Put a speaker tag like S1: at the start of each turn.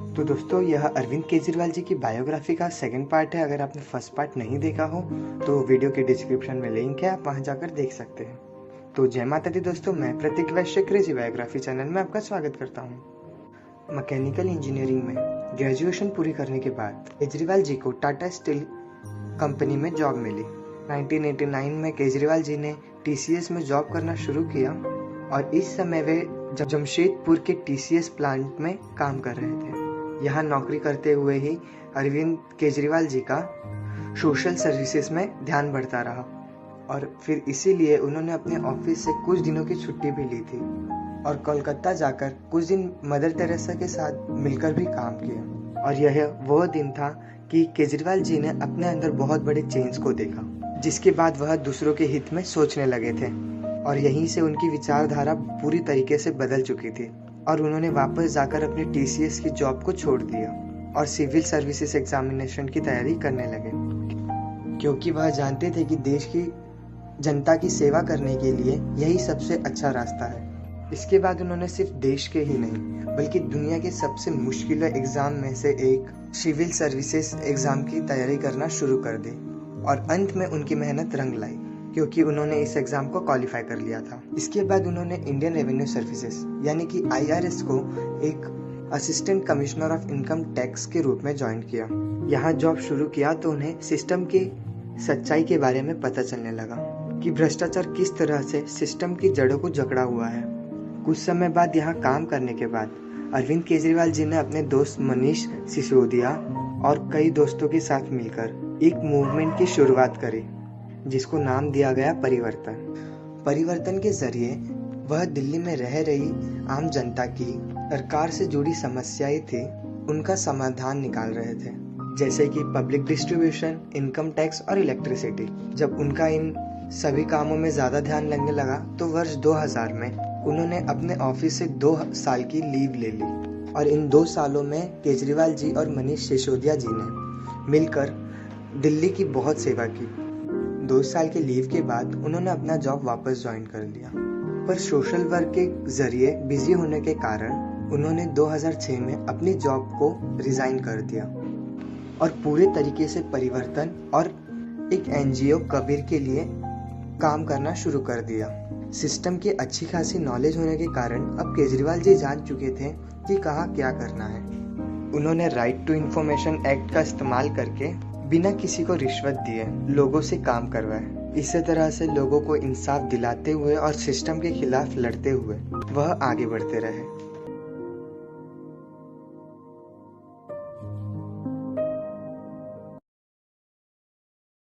S1: तो दोस्तों, यह अरविंद केजरीवाल जी की बायोग्राफी का सेकंड पार्ट है। अगर आपने फर्स्ट पार्ट नहीं देखा हो तो वीडियो के डिस्क्रिप्शन में लिंक है, आप वहां जाकर देख सकते हैं। तो जय माता दी दोस्तों, मैं प्रतीक वैश्य क्रेजी बायोग्राफी चैनल में आपका स्वागत करता हूं। मैकेनिकल इंजीनियरिंग में ग्रेजुएशन पूरी करने के बाद केजरीवाल जी को टाटा स्टील कंपनी में जॉब मिली। 1989 में केजरीवाल जी ने TCS में जॉब करना शुरू किया और इस समय वे जमशेदपुर के TCS प्लांट में काम कर रहे थे। यहाँ नौकरी करते हुए ही अरविंद केजरीवाल जी का सोशल सर्विसेज में ध्यान बढ़ता रहा और फिर इसीलिए उन्होंने अपने ऑफिस से कुछ दिनों की छुट्टी भी ली थी और कोलकाता जाकर कुछ दिन मदर टेरेसा के साथ मिलकर भी काम किया। और यह वो दिन था कि केजरीवाल जी ने अपने अंदर बहुत बड़े चेंज को देखा, जिसके बाद वह दूसरों के हित में सोचने लगे थे और यहीं से उनकी विचारधारा पूरी तरीके से बदल चुकी थी और उन्होंने वापस जाकर अपने TCS की जॉब को छोड़ दिया और सिविल सर्विसेज एग्जामिनेशन की तैयारी करने लगे, क्योंकि वह जानते थे कि देश की जनता की सेवा करने के लिए यही सबसे अच्छा रास्ता है। इसके बाद उन्होंने सिर्फ देश के ही नहीं बल्कि दुनिया के सबसे मुश्किल एग्जाम में से एक सिविल सर्विसेज एग्जाम की तैयारी करना शुरू कर दी और अंत में उनकी मेहनत रंग लाई, क्योंकि उन्होंने इस एग्जाम को क्वालिफाई कर लिया था। इसके बाद उन्होंने इंडियन रेवेन्यू सर्विसेज यानी कि IRS को एक assistant commissioner of income tax के रूप में ज्वाइन किया। यहाँ जॉब शुरू किया तो उन्हें सिस्टम की सच्चाई के बारे में पता चलने लगा कि भ्रष्टाचार किस तरह से सिस्टम की जड़ों को जकड़ा हुआ है। कुछ समय बाद यहाँ काम करने के बाद अरविंद केजरीवाल जी ने अपने दोस्त मनीष सिसोदिया और कई दोस्तों के साथ मिलकर एक मूवमेंट की शुरुआत करी, जिसको नाम दिया गया परिवर्तन के जरिए वह दिल्ली में रह रही आम जनता की सरकार से जुड़ी समस्याएं थी उनका समाधान निकाल रहे थे, जैसे कि पब्लिक डिस्ट्रीब्यूशन, इनकम टैक्स और इलेक्ट्रिसिटी। जब उनका इन सभी कामों में ज्यादा ध्यान लगने लगा तो वर्ष 2000 में उन्होंने अपने ऑफिस से 2 साल की लीव ले ली और इन 2 सालों में केजरीवाल जी और मनीष सिसोदिया जी ने मिलकर दिल्ली की बहुत सेवा की। 2 साल के लीव के बाद उन्होंने अपना जॉब वापस ज्वाइन कर लिया, पर सोशल वर्क के जरिए बिजी होने के कारण उन्होंने 2006 में अपनी जॉब को रिजाइन कर दिया और पूरे तरीके से परिवर्तन और एक NGO कबीर के लिए काम करना शुरू कर दिया। सिस्टम की अच्छी खासी नॉलेज होने के कारण अब केजरीवाल जी जान चुके थे कि कहाँ क्या करना है। उन्होंने राइट टू इंफॉर्मेशन एक्ट का इस्तेमाल करके बिना किसी को रिश्वत दिए लोगों से काम करवाए। इसी तरह से लोगों को इंसाफ दिलाते हुए और सिस्टम के खिलाफ लड़ते हुए वह आगे बढ़ते रहे।